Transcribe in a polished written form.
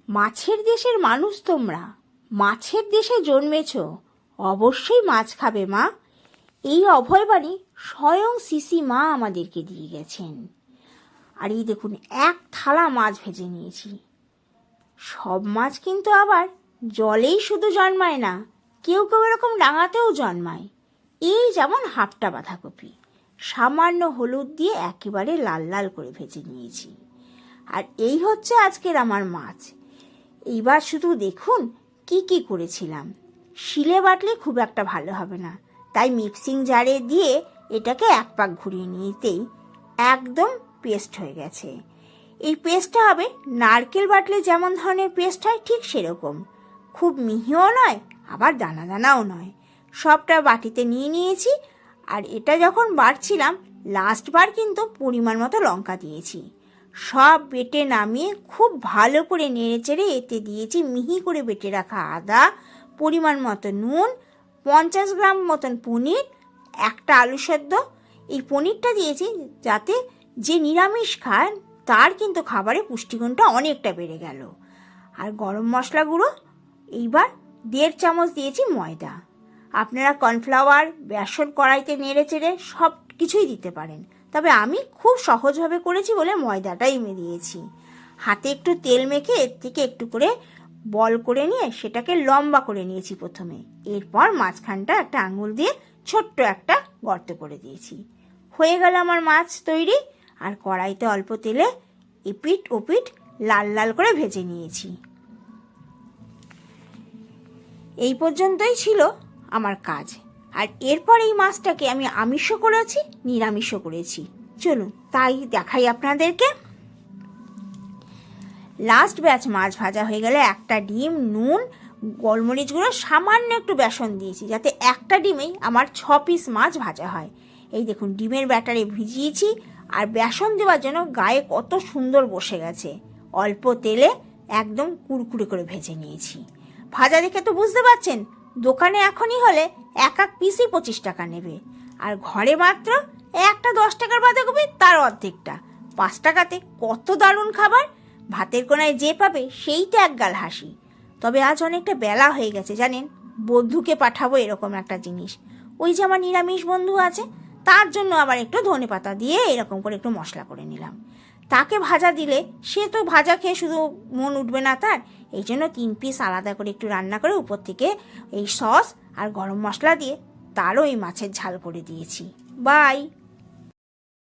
মাছের দেশের মানুষ তোমরা, মাছের দেশে জন্মেছ, অবশ্যই মাছ খাবে মা। এই অভয়বাণী স্বয়ং সিসি মা আমাদেরকে দিয়ে গেছেন। আর এই দেখুন, এক থালা মাছ ভেজে নিয়েছি। সব মাছ কিন্তু আবার জলেই শুধু জন্মায় না, কেউ কেউ এরকম ডাঙাতেও জন্মায়। এই যেমন হাফটা বাঁধাকপি সামান্য হলুদ দিয়ে একেবারে লাল লাল করে ভেজে নিয়েছি। আর এই হচ্ছে আজকের আমার মাছ। এইবার শুধু দেখুন কি কি করেছিলাম। শিলে বাটলে খুব একটা ভালো হবে না, তাই মিক্সিং জারে দিয়ে এটাকে এক পাক ঘুরিয়ে নিতেই একদম পেস্ট হয়ে গেছে। এই পেস্টটা হবে নারকেল বাটলে যেমন ধরনের পেস্ট হয় ঠিক সেরকম, খুব মিহিও নয় আবার দানা দানাও নয়। সবটা বাটিতে নিয়ে নিয়েছি। আর এটা যখন বাটছিলাম লাস্টবার কিন্তু পরিমাণ মতো লঙ্কা দিয়েছি। সব বেটে নামিয়ে খুব ভালো করে নেড়ে চেড়ে এতে দিয়েছি মিহি করে বেটে রাখা আদা, পরিমাণ মতো নুন, 50 গ্রাম মতন পনির, একটা আলু সেদ্ধ। এই পনিরটা দিয়েছি যাতে যে নিরামিষ খায় তার কিন্তু খাবারে পুষ্টিগুণটা অনেকটা বেড়ে গেল। আর গরম মশলা গুঁড়ো এইবার 1.5 চামচ দিয়েছি ময়দা। আপনারা কর্নফ্লাওয়ার, বেসন কড়াইতে নেড়ে চেড়ে সব কিছুই দিতে পারেন, তবে আমি খুব সহজভাবে করেছি বলে ময়দাটাই দিয়েছি। হাতে একটু তেল মেখে এর থেকে একটু করে বল করে নিয়ে সেটাকে লম্বা করে নিয়েছি প্রথমে। এরপর মাঝখানটা একটা আঙুল দিয়ে ছোট্ট একটা গর্ত করে দিয়েছি। হয়ে গেল আমার মাছ তৈরি। আর কড়াইতে অল্প তেলে এপিঠ ওপিঠ লাল লাল করে ভেজে নিয়েছি। এই পর্যন্তই ছিল আমার কাজ। আর এরপর এই মাছটাকে আমি আমিষও করেছি, নিরামিষও করেছি। চলুন তাই দেখাই আপনাদেরকে। লাস্ট ব্যাচ মাছ ভাজা হয়ে গেলে একটা ডিম, নুন, গোলমরিচ গুঁড়ো, সামান্য একটু বেসন দিয়েছি যাতে একটা ডিমেই আমার 6 পিস মাছ ভাজা হয়। এই দেখুন ডিমের ব্যাটারে ভিজিয়েছি আর বেসন দেওয়ার জন্য গায়ে কত সুন্দর বসে গেছে। অল্প তেলে একদম কুড়কুড়ে করে ভেজে নিয়েছি। ভাজা দেখে তো বুঝতে পারছেন, দোকানে এখনই হলে এক এক পিসই 25 টাকা নেবে, আর ঘরে মাত্র একটা 10 টাকার বাঁধাকপি তার অর্ধেকটা 5 টাকাতে কত দারুণ খাবার। ভাতের কোনায় যে পাবে সেই তো একগাল হাসি। তবে আজ অনেকটা বেলা হয়ে গেছে জানেন, বন্ধুকে পাঠাবো এরকম একটা জিনিস। ওই যে আমার নিরামিষ বন্ধু আছে, তার জন্য আবার একটু ধনেপাতা দিয়ে এরকম করে একটু মশলা করে নিলাম। তাকে ভাজা দিলে সে তো ভাজা খেয়ে শুধু মন উঠবে না তার, এই জন্য 3 পিস আলাদা করে একটু রান্না করে উপর থেকে এই সস আর গরম মশলা দিয়ে তারও এই মাছের ঝাল করে দিয়েছি। বাই।